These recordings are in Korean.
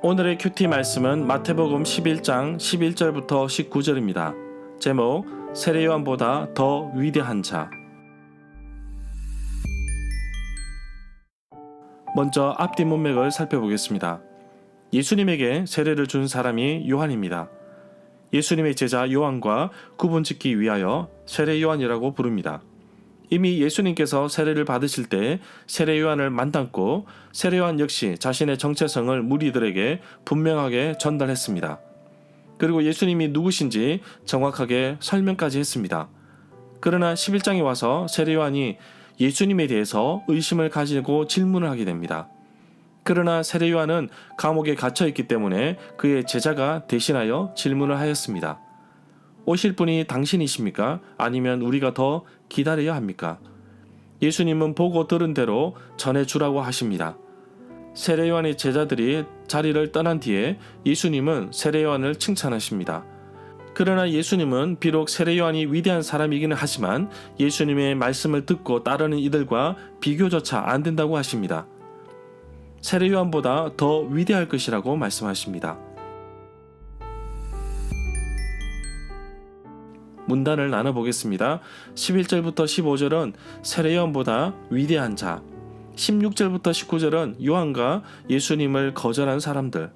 오늘의 큐티 말씀은 마태복음 11장 11절부터 19절입니다. 제목 세례요한보다 더 위대한 자. 먼저 앞뒤 문맥을 살펴보겠습니다. 예수님에게 세례를 준 사람이 요한입니다. 예수님의 제자 요한과 구분짓기 위하여 세례 요한이라고 부릅니다. 이미 예수님께서 세례를 받으실 때 세례 요한을 만났고 세례 요한 역시 자신의 정체성을 무리들에게 분명하게 전달했습니다. 그리고 예수님이 누구신지 정확하게 설명까지 했습니다. 그러나 11장에 와서 세례 요한이 예수님에 대해서 의심을 가지고 질문을 하게 됩니다. 그러나 세례 요한은 감옥에 갇혀 있기 때문에 그의 제자가 대신하여 질문을 하였습니다. 오실 분이 당신이십니까? 아니면 우리가 더 기다려야 합니까? 예수님은 보고 들은 대로 전해주라고 하십니다. 세례 요한의 제자들이 자리를 떠난 뒤에 예수님은 세례 요한을 칭찬하십니다. 그러나 예수님은 비록 세례 요한이 위대한 사람이기는 하지만 예수님의 말씀을 듣고 따르는 이들과 비교조차 안 된다고 하십니다. 세례 요한보다 더 위대할 것이라고 말씀하십니다. 문단을 나눠보겠습니다. 11절부터 15절은 세례 요한보다 위대한 자, 16절부터 19절은 요한과 예수님을 거절한 사람들,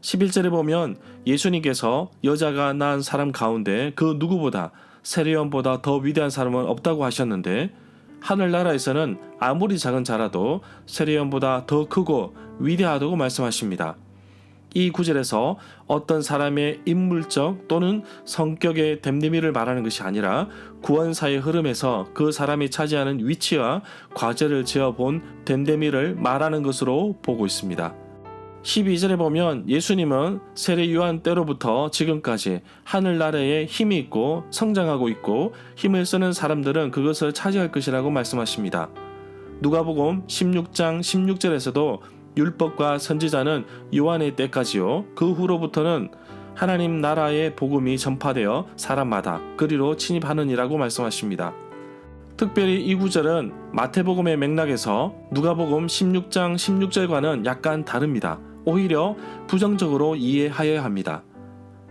11절에 보면 예수님께서 여자가 낳은 사람 가운데 그 누구보다 세례 요한보다 더 위대한 사람은 없다고 하셨는데 하늘나라에서는 아무리 작은 자라도 세례 요한보다 더 크고 위대하다고 말씀하십니다. 이 구절에서 어떤 사람의 인물적 또는 성격의 됨됨이를 말하는 것이 아니라 구원사의 흐름에서 그 사람이 차지하는 위치와 과제를 지어본 됨됨이를 말하는 것으로 보고 있습니다. 12절에 보면 예수님은 세례 요한 때로부터 지금까지 하늘나라에 힘이 있고 성장하고 있고 힘을 쓰는 사람들은 그것을 차지할 것이라고 말씀하십니다. 누가복음 16장 16절에서도 율법과 선지자는 요한의 때까지요. 그 후로부터는 하나님 나라의 복음이 전파되어 사람마다 그리로 침입하느니라고 말씀하십니다. 특별히 이 구절은 마태복음의 맥락에서 누가복음 16장 16절과는 약간 다릅니다. 오히려 부정적으로 이해하여야 합니다.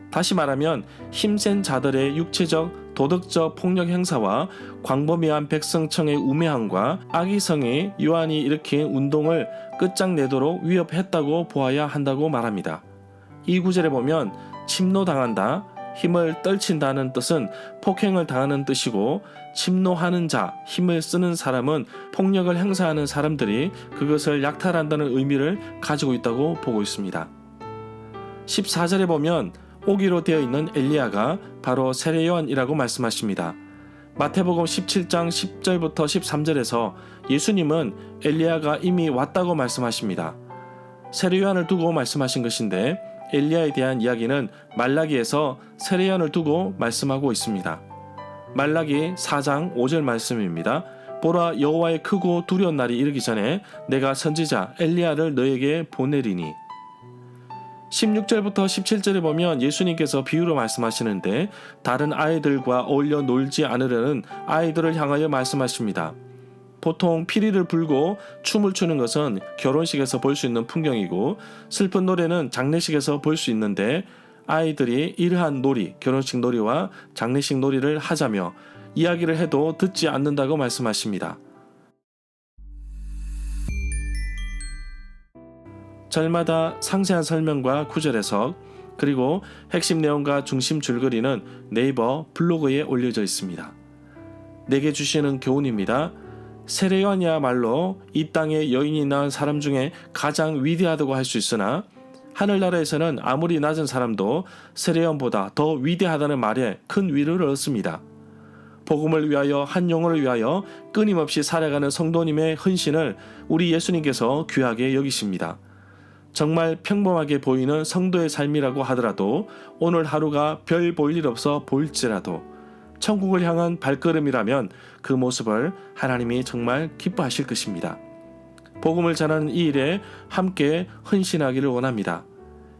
다시 말하면 힘센 자들의 육체적 도덕적 폭력 행사와 광범위한 백성청의 우매함과 악의성이 요한이 일으킨 운동을 끝장내도록 위협했다고 보아야 한다고 말합니다. 이 구절에 보면 침노당한다, 힘을 떨친다는 뜻은 폭행을 당하는 뜻이고 침노하는 자, 힘을 쓰는 사람은 폭력을 행사하는 사람들이 그것을 약탈한다는 의미를 가지고 있다고 보고 있습니다. 14절에 보면 오기로 되어 있는 엘리야가 바로 세례 요한이라고 말씀하십니다. 마태복음 17장 10절부터 13절에서 예수님은 엘리야가 이미 왔다고 말씀하십니다. 세례 요한을 두고 말씀하신 것인데 엘리야에 대한 이야기는 말라기에서 세례 요한을 두고 말씀하고 있습니다. 말라기 4장 5절 말씀입니다. 보라, 여호와의 크고 두려운 날이 이르기 전에 내가 선지자 엘리야를 너에게 보내리니. 16절부터 17절에 보면 예수님께서 비유로 말씀하시는데 다른 아이들과 어울려 놀지 않으려는 아이들을 향하여 말씀하십니다. 보통 피리를 불고 춤을 추는 것은 결혼식에서 볼 수 있는 풍경이고 슬픈 노래는 장례식에서 볼 수 있는데 아이들이 이러한 놀이, 결혼식 놀이와 장례식 놀이를 하자며 이야기를 해도 듣지 않는다고 말씀하십니다. 절마다 상세한 설명과 구절 해석, 그리고 핵심 내용과 중심 줄거리는 네이버 블로그에 올려져 있습니다. 내게 주시는 교훈입니다. 세례 요한이야말로 이 땅에 여인이 낳은 사람 중에 가장 위대하다고 할 수 있으나 하늘나라에서는 아무리 낮은 사람도 세례 요한보다 더 위대하다는 말에 큰 위로를 얻습니다. 복음을 위하여 한 영혼을 위하여 끊임없이 살아가는 성도님의 헌신을 우리 예수님께서 귀하게 여기십니다. 정말 평범하게 보이는 성도의 삶이라고 하더라도 오늘 하루가 별 볼 일 없어 보일지라도 천국을 향한 발걸음이라면 그 모습을 하나님이 정말 기뻐하실 것입니다. 복음을 전하는 이 일에 함께 헌신하기를 원합니다.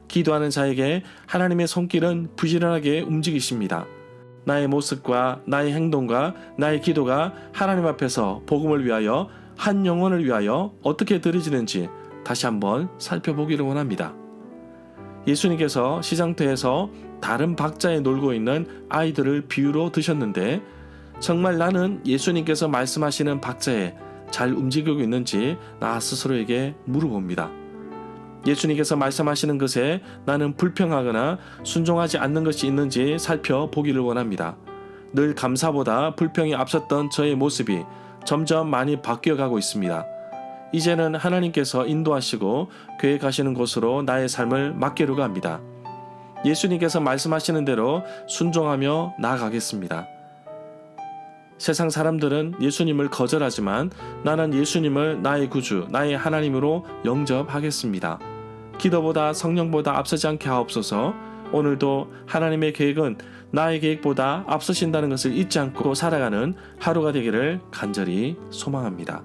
기도하는 자에게 하나님의 손길은 부지런하게 움직이십니다. 나의 모습과 나의 행동과 나의 기도가 하나님 앞에서 복음을 위하여 한 영혼을 위하여 어떻게 드려지는지 다시 한번 살펴보기를 원합니다. 예수님께서 시장터에서 다른 박자에 놀고 있는 아이들을 비유로 드셨는데 정말 나는 예수님께서 말씀하시는 박자에 잘 움직이고 있는지 나 스스로에게 물어봅니다. 예수님께서 말씀하시는 것에 나는 불평하거나 순종하지 않는 것이 있는지 살펴보기를 원합니다. 늘 감사보다 불평이 앞섰던 저의 모습이 점점 많이 바뀌어가고 있습니다. 이제는 하나님께서 인도하시고 계획하시는 곳으로 나의 삶을 맡기려고 합니다. 예수님께서 말씀하시는 대로 순종하며 나아가겠습니다. 세상 사람들은 예수님을 거절하지만 나는 예수님을 나의 구주, 나의 하나님으로 영접하겠습니다. 기도보다 성령보다 앞서지 않게 하옵소서. 오늘도 하나님의 계획은 나의 계획보다 앞서신다는 것을 잊지 않고 살아가는 하루가 되기를 간절히 소망합니다.